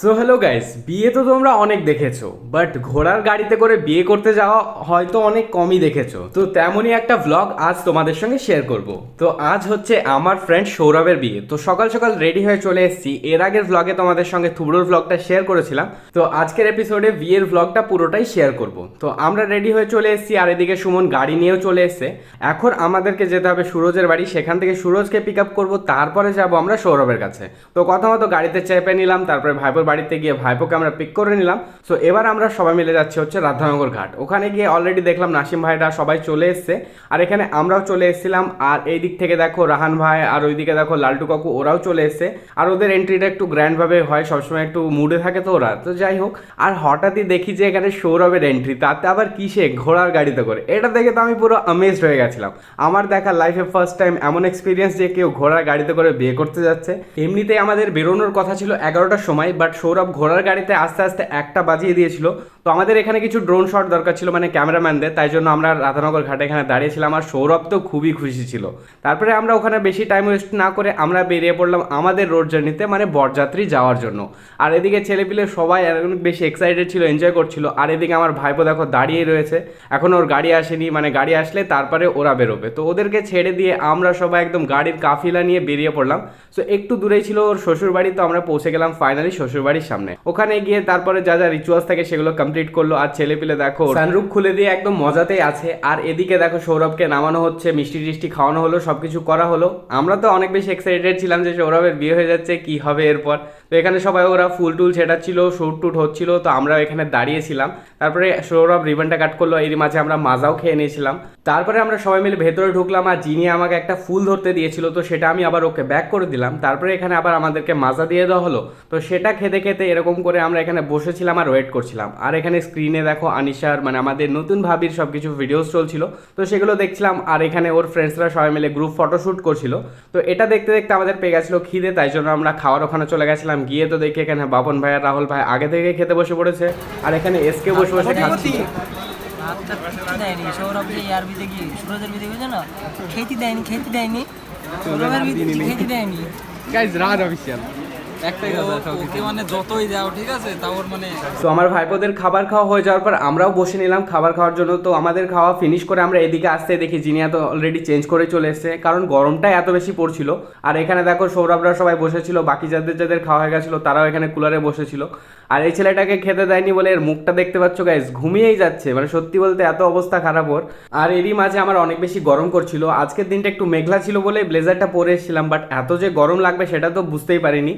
So hello guys, বিয়ে তো তোমরা অনেক দেখেছো, বাট ঘোড়ার গাড়িতে করে বিয়ে করতে যাওয়া হয়তো অনেক কমই দেখেছো। তো তেমনই একটা ভ্লগ আজ তোমাদের সঙ্গে শেয়ার করব। তো আজ হচ্ছে আমার ফ্রেন্ড সৌরভের বিয়ে। তো সকাল সকাল রেডি হয়ে চলে এসেছি। এর আগের ভ্লগে তোমাদের সঙ্গে থুবড়োর ভ্লগটা শেয়ার করেছিলাম। তো আজকের এপিসোডে বিয়ের ভ্লগটা পুরোটাই শেয়ার করব। তো আমরা রেডি হয়ে চলে এসেছি, আর এদিকে সুমন গাড়ি নিয়েও চলে এসেছে। এখন আমাদেরকে যেতে হবে সুরজের বাড়ি, সেখান থেকে সুরজকে পিক আপ করবো, তারপরে যাবো আমরা সৌরভের কাছে। তো কথা মতো গাড়িতে চেপে নিলাম, তারপরে ভাইপোর বাড়িতে গিয়ে ভাইপোকে আমরা পিক করে নিলাম। সো এবার আমরা সবাই মিলে যাচ্ছি হচ্ছে রাধানগর ঘাট। ওখানে গিয়ে অলরেডি দেখলাম নাসিম ভাইরা সবাই চলে এসছে, আর এখানে আমরাও চলে এসেছিলাম। আর এই দিক থেকে দেখো রাহান ভাই, আর ওইদিকে দেখো লালটু কাকু, ওরাও চলে এসছে। আর ওদের এন্ট্রিটা একটু গ্র্যান্ডভাবে হয়, সবসময় একটু মুডে থাকে তো ওরা। তো যাই হোক, আর হঠাৎই দেখি যে এখানে সৌরভের এন্ট্রি, তাতে আবার কিসে ঘোড়ার গাড়িতে করে। এটা দেখে তো আমি পুরো আমেজড হয়ে গেছিলাম। আমার দেখা লাইফে ফার্স্ট টাইম এমন এক্সপিরিয়েন্স যে কেউ ঘোড়ার গাড়িতে করে বিয়ে করতে যাচ্ছে। এমনিতেই আমাদের বেরোনোর কথা ছিল 11টার সময়, বাট সৌরভ ঘোড়ার গাড়িতে আস্তে আস্তে 1টা বাজিয়ে দিয়েছিল। তো আমাদের এখানে কিছু ড্রোন শট দরকার ছিল, মানে ক্যামেরাম্যানদের, তাই জন্য আমরা রাধানগর ঘাটে এখানে দাঁড়িয়েছিলাম। আর সৌরভ তো খুবই খুশি ছিল। তারপরে আমরা ওখানে বেশি টাইম ওয়েস্ট না করে আমরা বেরিয়ে পড়লাম আমাদের রোড জার্নিতে, মানে বরযাত্রী যাওয়ার জন্য। আর এদিকে ছেলেপিলে সবাই অনেক বেশি এক্সাইটেড ছিল, এনজয় করছিল। আর এদিকে আমার ভাইপো দেখো দাঁড়িয়ে রয়েছে, এখন ওর গাড়ি আসেনি, মানে গাড়ি আসলে তারপরে ওরা বেরোবে। তো ওদেরকে ছেড়ে দিয়ে আমরা সবাই একদম গাড়ির কাফিলা নিয়ে বেরিয়ে পড়লাম। সো একটু দূরেই ছিল ওর শ্বশুর বাড়ি, তো আমরা পৌঁছে গেলাম ফাইনালি শ্বশুর বাড়ির সামনে। ওখানে গিয়ে তারপরে যা যা রিচুয়ালস থাকে সেগুলো কমপ্লিট করলো। আর ছেলেপিলে দেখো সানরুফ খুলে দিয়ে একদম মজাতেই আছে। আর এদিকে দেখো সৌরভকে নামানো হচ্ছে, মিষ্টি টিষ্টি খাওয়ানো হলো, সবকিছু করা হলো। আমরা তো অনেক বেশি এক্সাইটেড ছিলাম যে সৌরভের বিয়ে হয়ে যাচ্ছে, কি হবে এরপর। তো এখানে সবাই ওরা ফুল টুল ছেটাচ্ছিল, শুট টুট হচ্ছিল, তো আমরা এখানে দাঁড়িয়েছিলাম। তারপরে সৌরভ রিবনটা কাট করলো, এর মাঝে আমরা মাজাও খেয়ে নিয়েছিলাম। তারপরে আমরা সবাই মিলে ভেতরে ঢুকলাম, আর যিনি আমাকে একটা ফুল ধরতে দিয়েছিল, তো সেটা আমি আবার ওকে ব্যাক করে দিলাম। তারপরে এখানে আবার আমাদেরকে মাজা দিয়ে দেওয়া হলো। তো সেটা খেতে খেতে এরকম করে আমরা এখানে বসেছিলাম আর ওয়েট করছিলাম। আর এখানে স্ক্রিনে দেখো আনিশার, মানে আমাদের নতুন ভাবির সব কিছু ভিডিওস চলছিল, তো সেগুলো দেখছিলাম। আর এখানে ওর ফ্রেন্ডসরা সবাই মিলে গ্রুপ ফটোশ্যুট করছিল। তো এটা দেখতে দেখতে আমাদের পেয়ে গেছিলো খিদে, তাই জন্য আমরা খাওয়ার ওখানে চলে গেছিলাম। গিয়ে তো দেখি এখানে বাপন ভাই আর রাহুল ভাই আগে থেকে খেতে বসে পড়েছে, আর এখানে এসকে বসে বসে খাচ্ছি। ভাতটা দেয়নি সৌরভ, যে ইয়ার বিদে গিয়ে সুরজের বিদে গেছে না, খেতে দেয়নি সৌরভের বিদে খেতে দেয়নি। গাইস রাজ অফিশিয়াল একটাই কথা, ওকে মানে যতই দাও ঠিক আছে, তা ওর মানে তো আমার ভাইপোদের খাবার খাওয়া হয়ে যাওয়ার পর আমরাও বসে নিলাম খাবার খাওয়ার জন্য। তো আমাদের খাওয়া ফিনিশ করে আমরা এদিকে আসতে দেখি জিনিয়া তো অলরেডি চেঞ্জ করে চলে এসেছে, কারণ গরমটা এত বেশি পড়ছিল। আর এখানে দেখো সৌরভরা সবাই বসেছিল, বাকি যাদের যাদের খাওয়া হয়ে গেছিলো তারাও এখানে কুলারে বসেছিল। আর এই ছেলেটাকে খেতে দেয়নি বলে এর মুখটা দেখতে পাচ্ছ গাইস, ঘুমিয়েই যাচ্ছে, মানে সত্যি বলতে এত অবস্থা খারাপ ওর। আর এরই মাঝে আমার অনেক বেশি গরম করছিল। আজকের দিনটা একটু মেঘলা ছিল বলে ব্লেজারটা পরে এসেছিলাম, বাট এত যে গরম লাগবে সেটা তো বুঝতেই পারিনি।